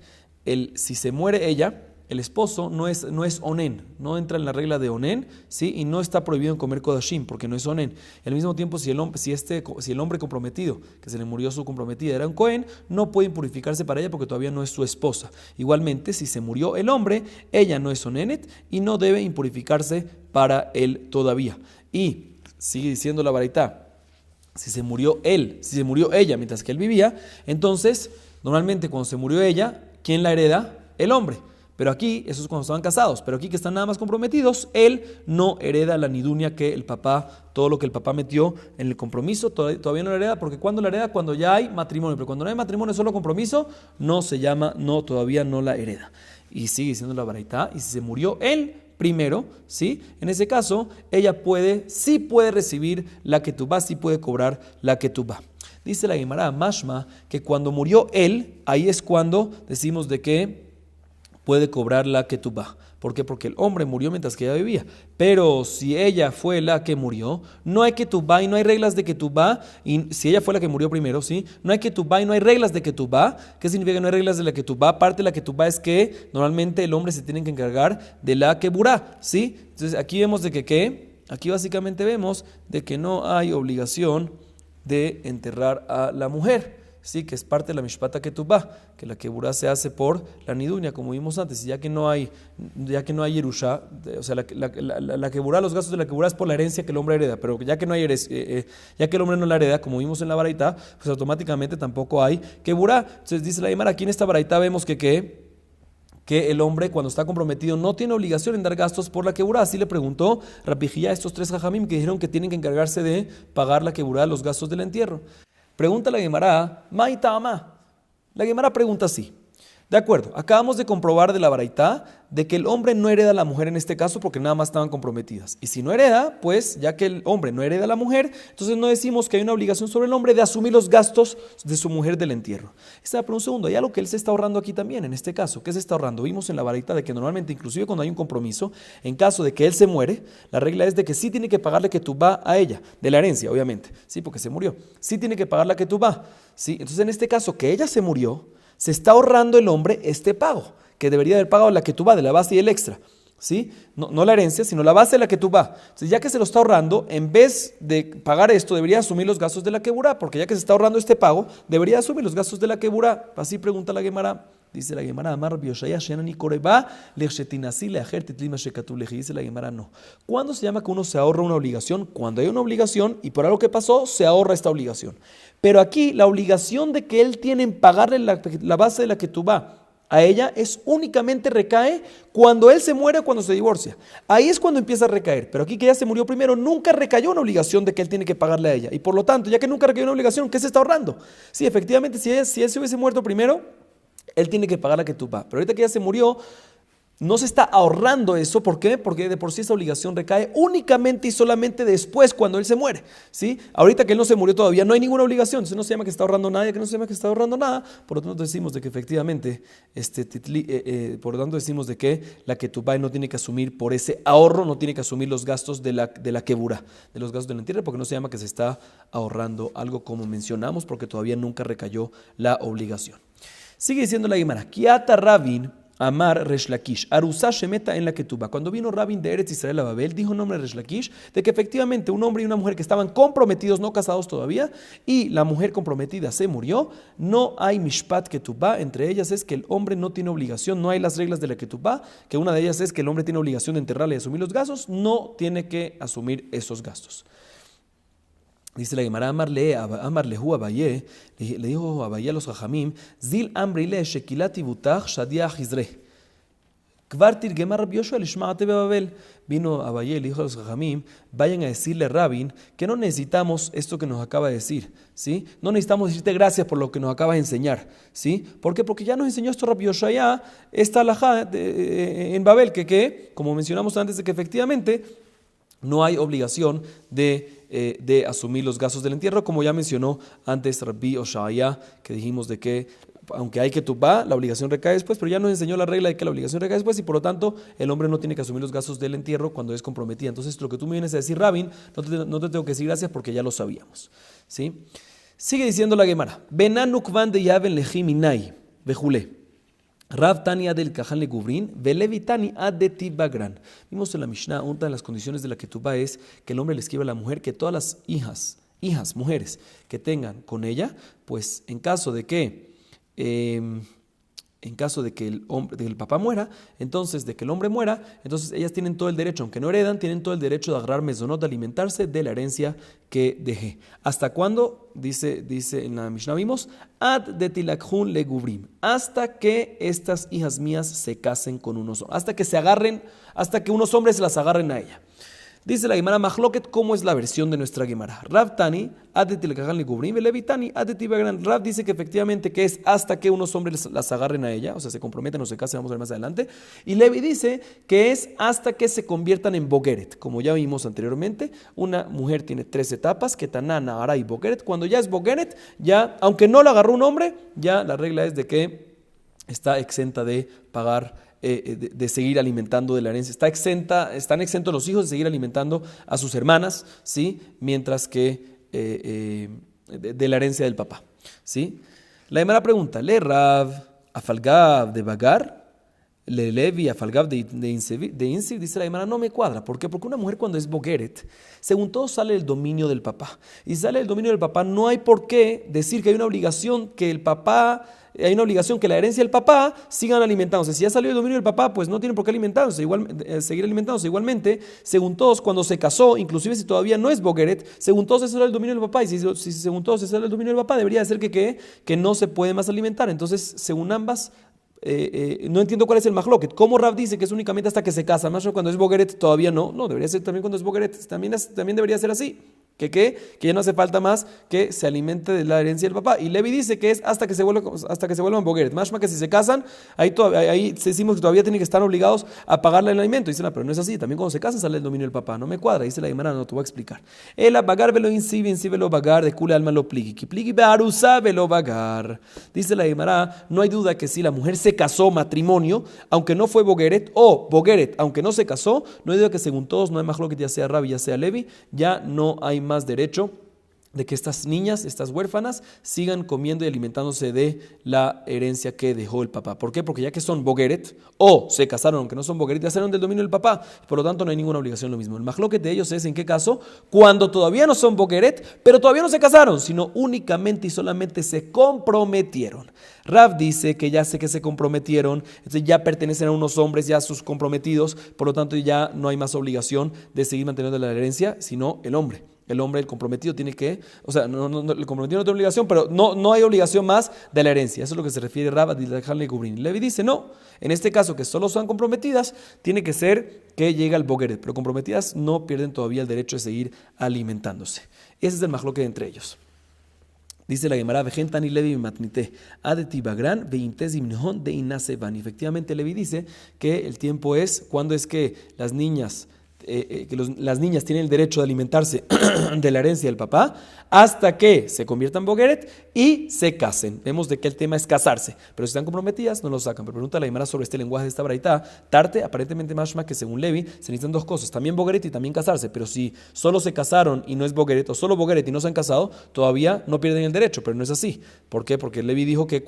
si se muere ella, el esposo no es onen, no entra en la regla de onen, ¿sí? Y no está prohibido en comer kodashim, porque no es onen. Y al mismo tiempo, si el hombre comprometido, que se le murió su comprometida, era un cohen, no puede impurificarse para ella porque todavía no es su esposa. Igualmente, si se murió el hombre, ella no es onenet y no debe impurificarse para él todavía. Y sigue diciendo la baraita, si se murió ella mientras que él vivía, entonces, normalmente cuando se murió ella, ¿quién la hereda? El hombre. Pero aquí, eso es cuando estaban casados, pero aquí que están nada más comprometidos, él no hereda la nidunia que el papá, todo lo que el papá metió en el compromiso, todavía no la hereda, porque cuando la hereda, cuando ya hay matrimonio, pero cuando no hay matrimonio, solo compromiso, no se llama, todavía no la hereda. Y sigue diciendo la baraita, y si se murió él primero, ¿sí? En ese caso, ella sí puede recibir la ketubá, sí puede cobrar la ketubá. Dice la Gemara Mashma que cuando murió él, ahí es cuando decimos de que puede cobrar la ketubá. ¿Por qué? Porque el hombre murió mientras que ella vivía. Pero si ella fue la que murió, no hay ketubá y no hay reglas de ketubá. Y si ella fue la que murió primero, ¿sí? No hay ketubá y no hay reglas de ketubá. ¿Qué significa que no hay reglas de la ketubá? Parte de la ketubá es que normalmente el hombre se tiene que encargar de la keburá, ¿sí? Entonces aquí vemos de que ¿qué? Aquí básicamente vemos de que no hay obligación de enterrar a la mujer. Sí, que es parte de la mishpata ketubá, que la keburá se hace por la nidunia, como vimos antes, y ya que no hay yerusha, o sea, la keburá, los gastos de la keburá es por la herencia que el hombre hereda, pero ya que no hay ya que el hombre no la hereda, como vimos en la baraita, pues automáticamente tampoco hay keburá. Entonces dice la Gemara, aquí en esta baraita vemos que el hombre cuando está comprometido no tiene obligación en dar gastos por la keburá. Así le preguntó Rabbi Hiyá a estos tres jajamim que dijeron que tienen que encargarse de pagar la keburá, los gastos del entierro. Pregunta la Gemara, Maitama. La Gemara pregunta así. De acuerdo, acabamos de comprobar de la baraita de que el hombre no hereda a la mujer en este caso porque nada más estaban comprometidas. Y si no hereda, pues ya que el hombre no hereda a la mujer, entonces no decimos que hay una obligación sobre el hombre de asumir los gastos de su mujer del entierro. Pero un segundo, hay algo que él se está ahorrando aquí también, en este caso. ¿Qué se está ahorrando? Vimos en la baraita de que normalmente, inclusive cuando hay un compromiso, en caso de que él se muere, la regla es de que sí tiene que pagarle ketubá a ella, de la herencia, obviamente. Sí, porque se murió. Sí tiene que pagar la ketubá. Sí, entonces en este caso que ella se murió, se está ahorrando el hombre este pago, que debería haber pagado la ketubá de la base y el extra, ¿sí? No la herencia, sino la base de la ketubá. Entonces, ya que se lo está ahorrando, en vez de pagar esto, debería asumir los gastos de la keburá, porque ya que se está ahorrando este pago, debería asumir los gastos de la keburá. Así pregunta la Gemara. Dice la Gemara, Amar Bioshaya Shenani Koreba, Lechetinasi Leajer Titlima Shekatuleji. Dice la Gemara, no. ¿Cuándo se llama que uno se ahorra una obligación? Cuando hay una obligación y por algo que pasó, se ahorra esta obligación. Pero aquí, la obligación de que él tiene en pagarle la base de la ketubá a ella únicamente recae cuando él se muere o cuando se divorcia. Ahí es cuando empieza a recaer. Pero aquí que ya se murió primero, nunca recayó una obligación de que él tiene que pagarle a ella. Y por lo tanto, ya que nunca recayó una obligación, ¿qué se está ahorrando? Sí, efectivamente, si él se hubiese muerto primero, él tiene que pagar la ketubá. Pero ahorita que ya se murió, no se está ahorrando eso. ¿Por qué? Porque de por sí esa obligación recae únicamente y solamente después cuando él se muere, ¿sí? Ahorita que él no se murió todavía no hay ninguna obligación. Entonces no se llama que está ahorrando nada, ya que no se llama que está ahorrando nada. Por lo tanto decimos de que efectivamente, por lo tanto decimos de que la ketubá no tiene que asumir por ese ahorro, no tiene que asumir los gastos de la keburá, de los gastos del entierro, porque no se llama que se está ahorrando algo como mencionamos, porque todavía nunca recayó la obligación. Sigue diciendo la Gemara, Kiata Rabin Amar Resh Lakish, Arusá Shemeta en la ketubá. Cuando vino Rabin de Eretz Israel a Babel, dijo en nombre de Resh Lakish de que efectivamente un hombre y una mujer que estaban comprometidos, no casados todavía, y la mujer comprometida se murió, no hay mishpat ketubá. Entre ellas es que el hombre no tiene obligación, no hay las reglas de la ketubá, que una de ellas es que el hombre tiene obligación de enterrarle y asumir los gastos, no tiene que asumir esos gastos. Dice la Gemara, Amarlehu Abaye, le dijo Abaye a los Jajamim, Zil Amrile Shekilati Butach Shadiah Izre. Kvartir Gemar Rabbi Yoshua Lishma'ate Babel. Vino Abayel, hijo de los Jajamim, vayan a decirle a Rabin que no necesitamos esto que nos acaba de decir, ¿sí? No necesitamos decirte gracias por lo que nos acabas de enseñar, ¿sí? ¿Por qué? Porque ya nos enseñó esto Rabbi Yoshua ya, esta alajá en Babel, que, como mencionamos antes, de que efectivamente no hay obligación de asumir los gastos del entierro, como ya mencionó antes Rabbi Oshaya, que dijimos de que aunque hay que tupá, la obligación recae después, pero ya nos enseñó la regla de que la obligación recae después y por lo tanto el hombre no tiene que asumir los gastos del entierro cuando es comprometida. Entonces lo que tú me vienes a decir, Rabin, no te tengo que decir gracias porque ya lo sabíamos, ¿sí? Sigue diciendo la Gemara, Benanuk van de Yaven lejiminai, vejule. Rav Tani ad el Kahan le Gubrin, Velevi Tani ad de Tibagran. Vimos en la Mishnah, una de las condiciones de la ketubá es que el hombre le escriba a la mujer que todas las hijas, mujeres que tengan con ella, pues en caso de que el papá muera, entonces de que el hombre muera, entonces ellas tienen todo el derecho, aunque no heredan, tienen todo el derecho de agarrar mezonot, de alimentarse de la herencia que dejé. ¿Hasta cuándo? Dice en la Mishnah vimos, ad de tilakhun le gubrim, hasta que estas hijas mías se casen con unos hombres, hasta que unos hombres las agarren a ella. Dice la Gemara Mahloket, ¿cómo es la versión de nuestra Gemara? Rav Tani, Adeti Lekagan Ligubrim, Levitani, Adeti Bagran. Rav dice que efectivamente que es hasta que unos hombres las agarren a ella, o sea, se comprometen o se casen, vamos a ver más adelante. Y Levi dice que es hasta que se conviertan en Bogeret. Como ya vimos anteriormente, una mujer tiene 3 etapas, Ketaná, Nahara y Bogeret. Cuando ya es Bogeret, ya, aunque no la agarró un hombre, ya la regla es de que está exenta de pagar de seguir alimentando de la herencia. Están exentos los hijos de seguir alimentando a sus hermanas, ¿sí? Mientras que de la herencia del papá, ¿sí? La Gemara pregunta, ¿le Rav afalgav de Bagar? ¿Le Levi afalgav de Insiv? Dice la Gemara, no me cuadra. ¿Por qué? Porque una mujer cuando es Bogeret, según todo sale del dominio del papá. Y sale del dominio del papá, no hay por qué decir que hay una obligación que el papá... Hay una obligación que la herencia del papá sigan alimentándose. Si ya salió del dominio del papá, pues no tienen por qué seguir alimentándose. Igualmente, según todos, cuando se casó, inclusive si todavía no es Bogeret, según todos eso era el dominio del papá. Y si según todos eso era el dominio del papá, debería de ser que no se puede más alimentar. Entonces, según ambas, no entiendo cuál es el mahloket. ¿Cómo Rav dice que es únicamente hasta que se casa? Más cuando es Bogeret todavía no. No, debería ser también cuando es Bogeret. También debería ser así. Que ya no hace falta más que se alimente de la herencia del papá. Y Levi dice que es hasta que se vuelvan Bogeret. Más que si se casan, ahí decimos que todavía tienen que estar obligados a pagarle el alimento. Dicen, pero no es así. También cuando se casan sale el dominio del papá. No me cuadra. Dice la Gemara, no te voy a explicar. El bagar velo insibi velo bagar, de kule alma lo pligi. Ki pligi bearusa velo bagar. Dice la Gemara, no hay duda que si la mujer se casó matrimonio, aunque no fue Bogeret, o Bogeret, aunque no se casó, no hay duda que según todos, no hay más lo que ya sea Rabbi, ya sea Levi, ya no hay más derecho de que estas niñas, estas huérfanas, sigan comiendo y alimentándose de la herencia que dejó el papá. ¿Por qué? Porque ya que son Bogeret, o se casaron, aunque no son Bogeret, ya salieron del dominio del papá, por lo tanto no hay ninguna obligación lo mismo. El mahloket de ellos es en qué caso, cuando todavía no son Bogeret, pero todavía no se casaron, sino únicamente y solamente se comprometieron. Rav dice que ya sé que se comprometieron, entonces ya pertenecen a unos hombres, ya sus comprometidos, por lo tanto ya no hay más obligación de seguir manteniendo la herencia, sino el hombre. El comprometido tiene que, o sea, el comprometido no tiene obligación, pero no hay obligación más de la herencia. Eso es lo que se refiere Rav a dejarle cubrir. Levi dice, no, en este caso que solo son comprometidas, tiene que ser que llega el Bogeret, pero comprometidas no pierden todavía el derecho de seguir alimentándose. Ese es el mahloket entre ellos. Dice la Gemara, Vejentani Levi matnite, adeti bagran, veintes imnehon de inasevan. Efectivamente, Levi dice que el tiempo es cuando es que las niñas las niñas tienen el derecho de alimentarse de la herencia del papá hasta que se conviertan en Bogeret y se casen. Vemos de que el tema es casarse, pero si están comprometidas no lo sacan. Pero pregunta la Gemara sobre este lenguaje de esta braita. Tarte, aparentemente mashma que según Levi se necesitan 2 cosas, también Bogeret y también casarse, pero si solo se casaron y no es Bogeret, o solo Bogeret y no se han casado, todavía no pierden el derecho, pero no es así. ¿Por qué? Porque Levi dijo que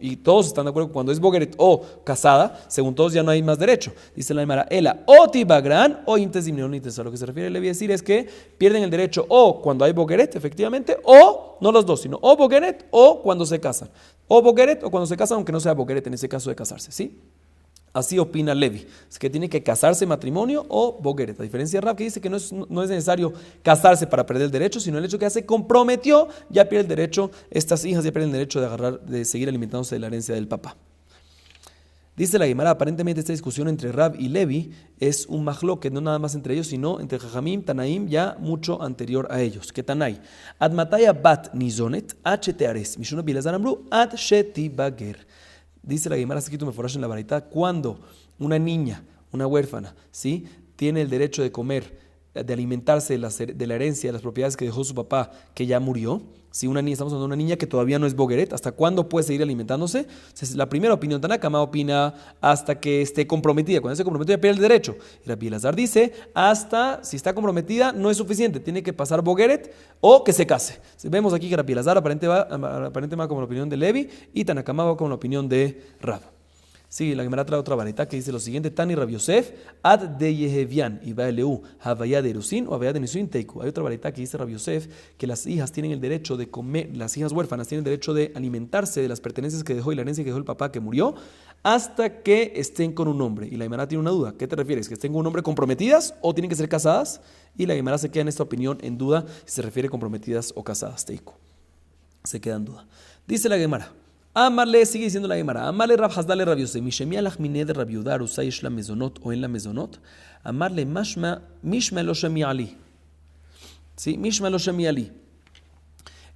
y todos están de acuerdo que cuando es Bogeret o casada, según todos ya no hay más derecho. Dice la Gemara, Ela, o tibagran o intes. A lo que se refiere Levi decir es que pierden el derecho o cuando hay Bogeret, efectivamente, o no los dos, sino o Bogeret o cuando se casan. O Bogeret o cuando se casan, aunque no sea Bogeret en ese caso de casarse, ¿sí? Así opina Levi, es que tiene que casarse matrimonio o Bogeret. A diferencia de Rav, que dice que no es necesario casarse para perder el derecho, sino el hecho que ya se comprometió, ya pierde el derecho, estas hijas ya pierden el derecho de seguir alimentándose de la herencia del papá. Dice la Gemara, aparentemente esta discusión entre Rab y Levi es un mahloket, no nada más entre ellos, sino entre Jajamim, Tanaim, ya mucho anterior a ellos. Que Tanay, Ad mataya bat nizonet, teares, mishuna bilazar amru, ad shetibager. Dice la Gemara, escrito meforash en la Baraita, cuando una niña, una huérfana, ¿sí?, tiene el derecho de comer, de alimentarse de la herencia, de las propiedades que dejó su papá, que ya murió. Si una niña, estamos hablando de una niña que todavía no es bogueret, ¿hasta cuándo puede seguir alimentándose? Entonces, la primera opinión, Tanakama opina hasta que esté comprometida. Cuando esté comprometida pierde el derecho. Y Rabbi Elazar dice, hasta si está comprometida no es suficiente, tiene que pasar bogueret o que se case. Vemos aquí que Rabbi Elazar aparentemente va como la opinión de Levi y Tanakama va como la opinión de Rab. Sí, la Gemara trae otra varita que dice lo siguiente: Tani Rabbi Yosef, ad de Yehevian, y Baeleu, Havaya de Erusin o Havaya de Nisuin Teiku. Hay otra varita que dice Rabbi Yosef que las hijas tienen el derecho de comer, las hijas huérfanas tienen el derecho de alimentarse de las pertenencias que dejó y la herencia que dejó el papá que murió hasta que estén con un hombre. Y la Gemara tiene una duda: ¿qué te refieres? ¿Que estén con un hombre comprometidas o tienen que ser casadas? Y la Gemara se queda en esta opinión en duda si se refiere comprometidas o casadas. Teiku. Se queda en duda. Dice la Gemara. Amarle, sigue diciendo la Gemara, Amarle Rab Hazdale Rab Yosef, Mishemi alachmine de Rab Yudar, usaish la mezonot o en la mezonot, Amarle Mishma lo shemi ali. Sí, Mishma lo shemi ali.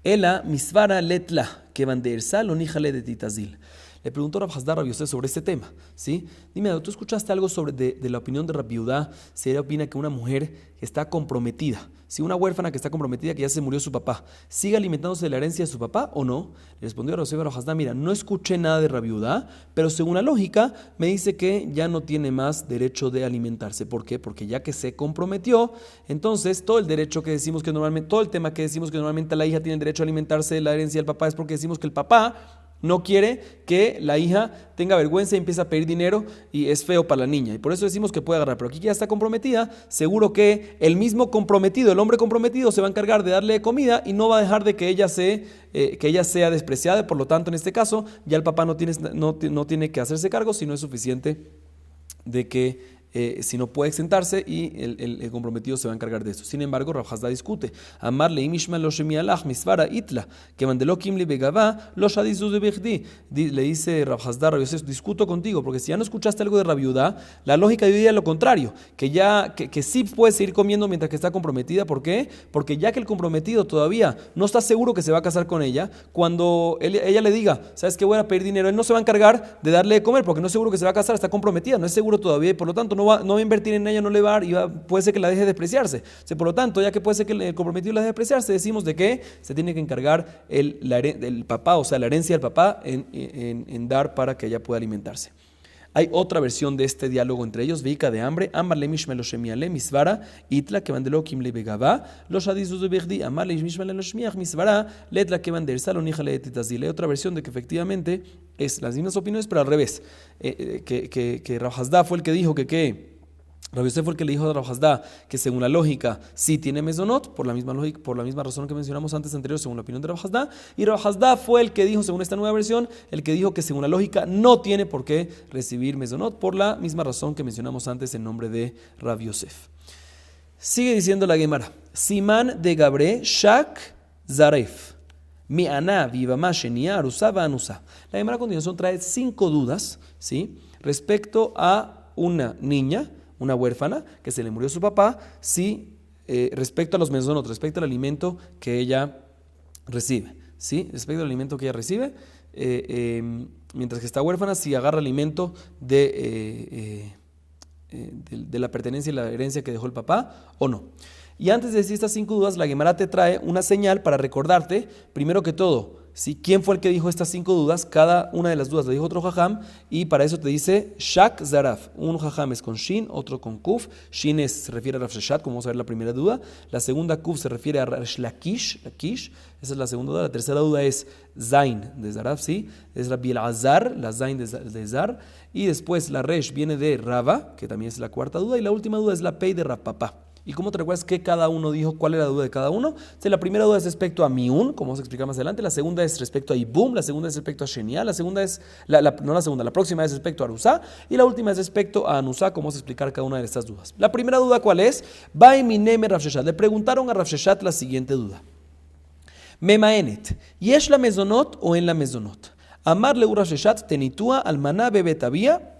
Ela misvara letla, que van de ersal o níjale de titazil. Le preguntó Rab Hazdar Rab Yosef sobre este tema, ¿sí? Dime, ¿tú escuchaste algo sobre de la opinión de Rab Yudá? Si ella opina que una mujer que está comprometida, si una huérfana que está comprometida, que ya se murió su papá, ¿sigue alimentándose de la herencia de su papá o no? Le respondió Rab Hazdar, mira, no escuché nada de Rab Yudá, pero según la lógica me dice que ya no tiene más derecho de alimentarse. ¿Por qué? Porque ya que se comprometió, entonces todo el derecho que decimos que normalmente, todo el tema que decimos que normalmente la hija tiene el derecho a alimentarse de la herencia del papá es porque decimos que el papá no quiere que la hija tenga vergüenza y empiece a pedir dinero y es feo para la niña. Y por eso decimos que puede agarrar. Pero aquí que ya está comprometida, seguro que el mismo comprometido, el hombre comprometido, se va a encargar de darle comida y no va a dejar de que ella sea despreciada. Por lo tanto, en este caso, ya el papá no tiene que hacerse cargo, sino es suficiente de que si no puede exentarse y el comprometido se va a encargar de eso. Sin embargo, Rab Hazdá discute. Amarle imishma lo shemi alach misvara itla que mandelo kimli begavá lo shadizu de bechdi. Le dice Rab Hazdá, Rab Yosef, discuto contigo porque si ya no escuchaste algo de Rab Yudá, la lógica diría lo contrario, que sí puede seguir comiendo mientras que está comprometida. ¿Por qué? Porque ya que el comprometido todavía no está seguro que se va a casar con ella, cuando ella le diga, ¿sabes qué? Voy a pedir dinero, él no se va a encargar de darle de comer porque no es seguro que se va a casar, está comprometida, no es seguro todavía y por lo tanto no va a invertir en ella, no le va a dar y puede ser que la deje despreciarse. O sea, por lo tanto, ya que puede ser que el comprometido la deje despreciarse, decimos de que se tiene que encargar el papá, o sea, la herencia del papá en dar para que ella pueda alimentarse. Hay otra versión de este diálogo entre ellos, Vika de hambre, Amarle Mishmelo Shemiale, Misvara, Itla, que vandelo Kimle Begavá, los Adizus de Begdi, Amarle Mishmelo Shemiach, Misvara, Letla, que vander Salonijale Titazile. Otra versión de que efectivamente es las mismas opiniones, pero al revés. Que Rab Hazdá fue el que dijo que Rabbi Yosef fue el que le dijo a Rab Hazdá que según la lógica sí tiene mezonot, por la misma lógica, por la misma razón que mencionamos anterior, según la opinión de Rab Hazdá, y Rab Hazdá fue el que dijo, según esta nueva versión, el que dijo que según la lógica no tiene por qué recibir mezonot, por la misma razón que mencionamos antes en nombre de Rabbi Yosef. Sigue diciendo la Gemara, Simán de Gabre Shak Zaref, Mi Aná Vivamá Shenia Arusá Anusa. La Gemara a continuación trae 5 dudas, ¿sí?, respecto a una niña, una huérfana, que se le murió su papá, sí, respecto a los mezonot, respecto al alimento que ella recibe, ¿sí? Respecto al alimento que ella recibe, mientras que está huérfana, si agarra alimento de la pertenencia y la herencia que dejó el papá o no. Y antes de decir estas 5 dudas, la Gemara te trae una señal para recordarte, primero que todo, ¿sí?, quién fue el que dijo estas 5 dudas. Cada una de las dudas la dijo otro jajam, y para eso te dice Shak Zaraf. Un jajam es con Shin, otro con Kuf. Shin se refiere a Rav Sheshat, como vamos a ver la primera duda. La segunda Kuf se refiere a Resh Lakish, esa es la segunda duda. La tercera duda es Zain de Zaraf, ¿sí? Es Rabbi Elazar, la Zain de Zar. Y después la Resh viene de Rava, que también es la cuarta duda. Y la última duda es la Pei de Rav Papá. ¿Y cómo te recuerdas que cada uno dijo cuál era la duda de cada uno? Entonces, la primera duda es respecto a Miun, como vamos a explicar más adelante. La segunda es respecto a Ibum. La segunda es respecto a Shenia. La segunda es, la próxima es respecto a Arusá. Y la última es respecto a Anusá, como vamos a explicar cada una de estas dudas. La primera duda, ¿cuál es? Bai mineme Rav Sheshat. Le preguntaron a Rav Sheshat la siguiente duda. Memaenet, ¿yesh la mezonot o en la mezonot? Amar le Rav Sheshat tenitua almaná bebetabía.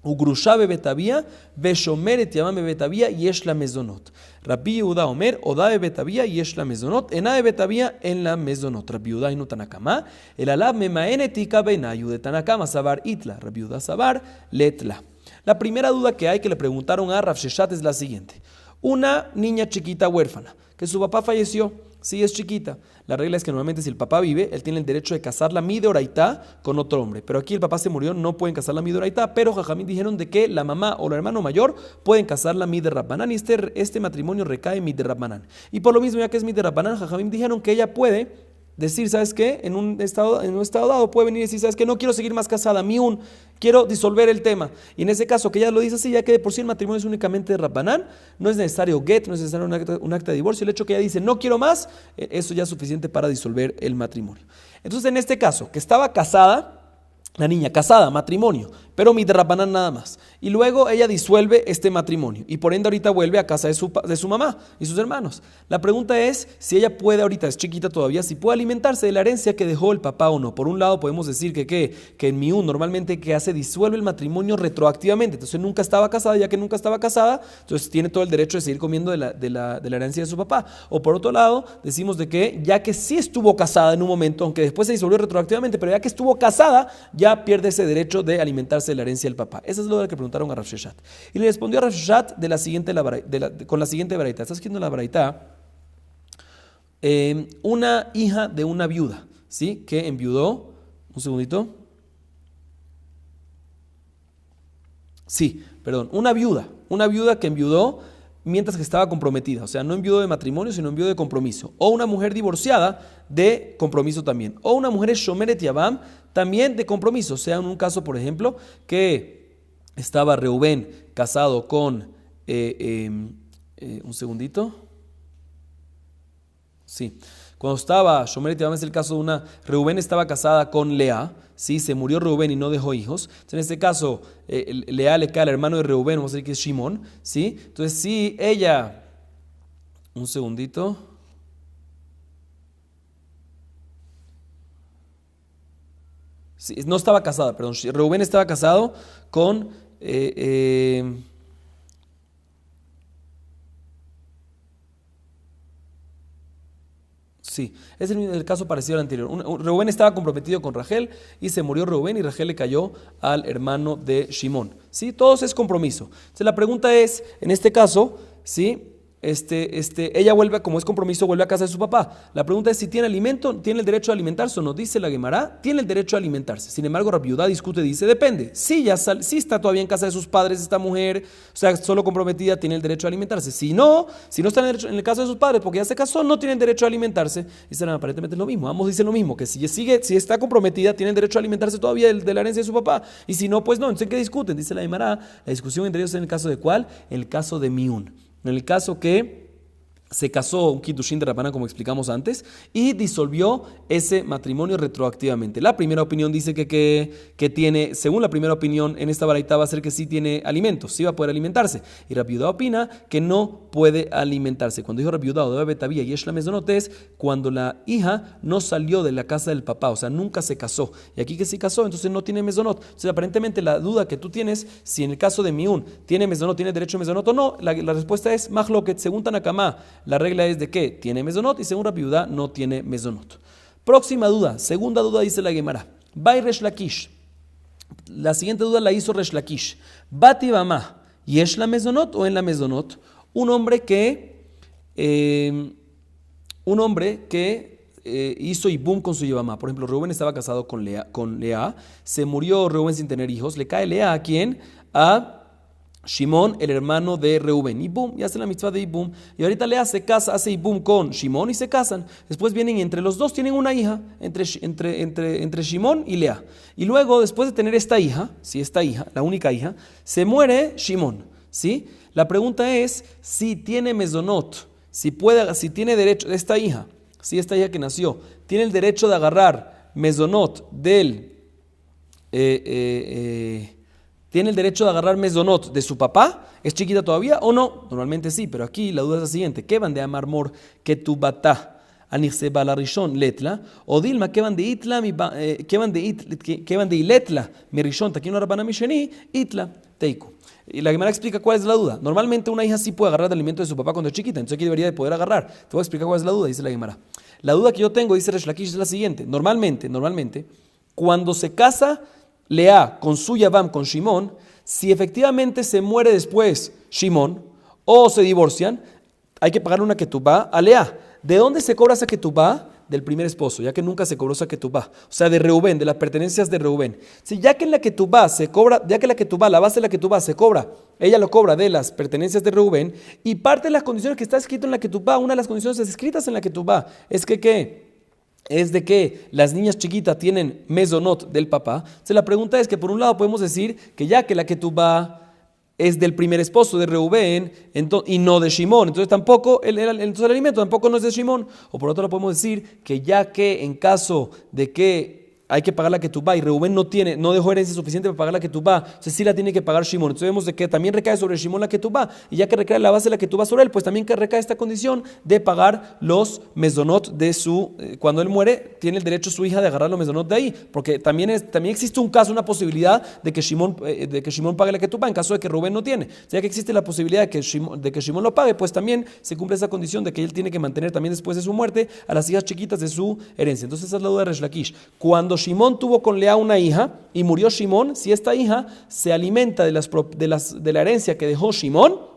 Ugrusha bebetabía, veshomeret yamam bebetabía, yesh la mezonot. Rabbi Yehuda Omer, oda bebetabía, yesh la mezonot, ena bebetabía, en la mezonot. Rabbi Yehuda inu tanakama, el alab memaenetika benayu de tanakama, sabar itla. Rabbi Yehuda sabar, letla. La primera duda que hay que le preguntaron a Rav Sheshat es la siguiente. Una niña chiquita huérfana, que su papá falleció, sí es chiquita. La regla es que normalmente si el papá vive, él tiene el derecho de casarla midoraitá con otro hombre. Pero aquí el papá se murió, no pueden casarla midoraitá, pero Jajamín dijeron de que la mamá o el hermano mayor pueden casarla miderrabbanán y este matrimonio recae miderrabbanán. Y por lo mismo, ya que es miderrabbanán, Jajamín dijeron que ella puede decir, ¿sabes qué? En un estado dado puede venir y decir, ¿sabes qué? No quiero seguir más casada, quiero disolver el tema. Y en ese caso, que ella lo dice así, ya que de por sí el matrimonio es únicamente de Rabbanán, no es necesario get, no es necesario un acta de divorcio. El hecho que ella dice, no quiero más, eso ya es suficiente para disolver el matrimonio. Entonces, en este caso, que estaba casada, la niña casada, matrimonio, pero midrabbanán nada más. Y luego ella disuelve este matrimonio y por ende ahorita vuelve a casa de su mamá y sus hermanos. La pregunta es si ella puede, ahorita es chiquita todavía, si puede alimentarse de la herencia que dejó el papá o no. Por un lado podemos decir que en Miún normalmente que hace disuelve el matrimonio retroactivamente. Entonces nunca estaba casada, ya que nunca estaba casada, entonces tiene todo el derecho de seguir comiendo de la herencia de su papá. O por otro lado decimos de que ya que sí estuvo casada en un momento, aunque después se disolvió retroactivamente, pero ya que estuvo casada, ya pierde ese derecho de alimentarse de la herencia del papá. Esa es lo que preguntaron a Rav Sheshat. Y le respondió a Rav Sheshat con la siguiente baraita. ¿Estás escribiendo la baraita? Una hija de una viuda, ¿sí? Que enviudó. Un segundito. Sí, perdón. Una viuda que enviudó mientras que estaba comprometida. O sea, no enviudó de matrimonio, sino enviudó de compromiso. O una mujer divorciada de compromiso también. O una mujer shomeret yavam también de compromiso. O sea, en un caso, por ejemplo, que estaba Reubén casado con... un segundito. Sí. Cuando estaba Shomeret Yavam es el caso de una... Reubén estaba casada con Lea, ¿sí? Se murió Reubén y no dejó hijos. Entonces, en este caso, Lea le cae al hermano de Reubén, vamos a decir que es Shimón, ¿sí? Entonces, si ella... Un segundito. Sí, no estaba casada, perdón. Reubén estaba casado con... Sí, es el caso parecido al anterior. Reubén estaba comprometido con Rachel y se murió Reubén y Rachel le cayó al hermano de Shimón. ¿Sí? Todos es compromiso. Entonces la pregunta es, en este caso, ¿sí? Ella vuelve, como es compromiso, vuelve a casa de su papá. La pregunta es si tiene alimento, tiene el derecho a alimentarse o no. Dice la Gemara, tiene el derecho a alimentarse. Sin embargo, Rabbi Yehuda discute, dice, depende. Si está todavía en casa de sus padres esta mujer, o sea, solo comprometida, tiene el derecho a alimentarse. Si no está en el caso de sus padres porque ya se casó, no tiene derecho a alimentarse. Dicen, aparentemente es lo mismo. Ambos dicen lo mismo, que si está comprometida, tiene el derecho a alimentarse todavía de la herencia de su papá. Y si no, pues no. Entonces, ¿en qué discuten? Dice la Gemara, la discusión entre ellos es en el caso de ¿cuál? El caso de Miún. En el caso que se casó un Kiddushin de Rabbanan, como explicamos antes, y disolvió ese matrimonio retroactivamente. La primera opinión dice que tiene, según la primera opinión, en esta baraita va a ser que sí tiene alimentos, sí va a poder alimentarse. Y Rabbi Yehuda opina que no puede alimentarse. Cuando dijo Rabbi Yehuda, Odea betabía y Yesh la mezonot, es cuando la hija no salió de la casa del papá, o sea, nunca se casó. Y aquí que sí casó, entonces no tiene mezonot. Entonces, aparentemente, la duda que tú tienes, si en el caso de Miún tiene mezonot, tiene derecho a mezonot o no, la respuesta es Mahloket, según Tanakama. La regla es de que tiene mezonot y según Rabbi Yehuda no tiene mezonot. Próxima duda, segunda duda dice la Gemara. Bai Resh Lakish. La siguiente duda la hizo Resh Lakish. Bati Bama, ¿yesh la mezonot o en la mezonot? Un hombre que hizo ibum con su yevamá. Por ejemplo, Reubén estaba casado con Lea, se murió Reubén sin tener hijos. Le cae Lea a quién? A Shimón, el hermano de Reubén. Ibum, y hace la mitzvah de Ibum. Y ahorita Lea se casa, hace Ibum con Shimón y se casan. Después vienen y entre los dos tienen una hija, entre Shimón y Lea. Y luego, después de tener esta hija, la única hija, se muere Shimón. ¿Sí? La pregunta es si tiene mezonot, si tiene derecho, esta hija que nació, tiene el derecho de agarrar mezonot ¿tiene el derecho de agarrar mezonot de su papá? ¿Es chiquita todavía o no? Normalmente sí, pero aquí la duda es la siguiente. ¿Qué van de amar mor que tu batá? Anirse bala rishon letla, o dilma kevan de itla, kevan de iletla, mi rishon, taquino rabana misheni, itla, teiku. Y la Gemara explica cuál es la duda. Normalmente una hija sí puede agarrar el alimento de su papá cuando es chiquita, entonces aquí debería de poder agarrar. Te voy a explicar cuál es la duda, dice la Gemara. La duda que yo tengo, dice Resh Lakish, es la siguiente. Normalmente, cuando se casa Lea con su Yavam, con Shimón, si efectivamente se muere después Shimón o se divorcian, hay que pagarle una ketubá a Lea. ¿De dónde se cobra esa ketubá? Del primer esposo, ya que nunca se cobró esa ketubá. O sea, de Reubén, de las pertenencias de Reubén. Si ya que en la ketubá se cobra, ya que la ketubá, la base de la ketubá se cobra, ella lo cobra de las pertenencias de Reubén, y parte de las condiciones que está escrito en la ketubá, una de las condiciones escritas en la ketubá, es que ¿qué? Es de que las niñas chiquitas tienen mezonot del papá. Entonces la pregunta es que por un lado podemos decir que ya que la ketubá es del primer esposo de Reubén y no de Shimón, entonces tampoco entonces el alimento tampoco no es de Shimón. O por otro lado podemos decir que ya que en caso de que hay que pagar la ketubá y Reubén no dejó herencia suficiente para pagar la ketubá, entonces sí la tiene que pagar Shimón. Entonces vemos de que también recae sobre Shimón la ketubá, y ya que recae la base de la ketubá sobre él, pues también que recae esta condición de pagar los mezonot de cuando él muere, tiene el derecho su hija de agarrar los mezonot de ahí, porque también existe un caso, una posibilidad de que Shimón pague la ketubá en caso de que Reubén no tiene. O sea, ya que existe la posibilidad de que Shimón lo pague, pues también se cumple esa condición de que él tiene que mantener también después de su muerte a las hijas chiquitas de su herencia. Entonces esa es la duda de Resh Lakish. Cuando Shimón tuvo con Lea una hija y murió Shimón, si esta hija se alimenta de la herencia que dejó Shimón,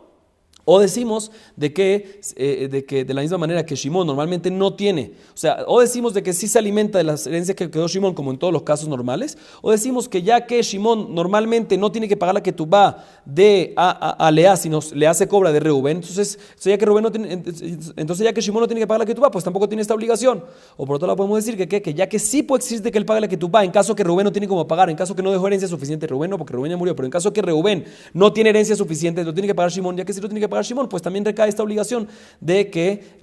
o decimos de que de la misma manera que Shimón normalmente no tiene, o sea, o decimos de que sí se alimenta de las herencias que quedó Shimón como en todos los casos normales, o decimos que ya que Shimón normalmente no tiene que pagar la ketubá a Lea, sino Lea se cobra de Reubén, entonces ya que Shimón no tiene que pagar la ketubá, pues tampoco tiene esta obligación. O por otro lado podemos decir que ya que sí puede existir que él pague la ketubá en caso que Reubén no tiene como pagar, en caso que no dejó herencia suficiente, Reubén no, porque Reubén ya murió, pero en caso que Reubén no tiene herencia suficiente, lo tiene que pagar Shimón, ya que sí lo tiene que pagar Shimón, pues también recae esta obligación de que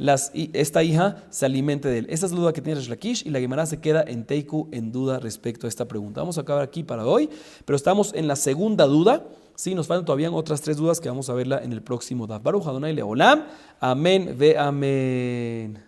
esta hija se alimente de él. Esa es la duda que tiene Resh Lakish, y la Gemara se queda en Teiku en duda respecto a esta pregunta. Vamos a acabar aquí para hoy, pero estamos en la segunda duda. Sí, nos faltan todavía otras 3 dudas que vamos a verla en el próximo Daf. Baruch Adonai Leolam. Amén ve amén.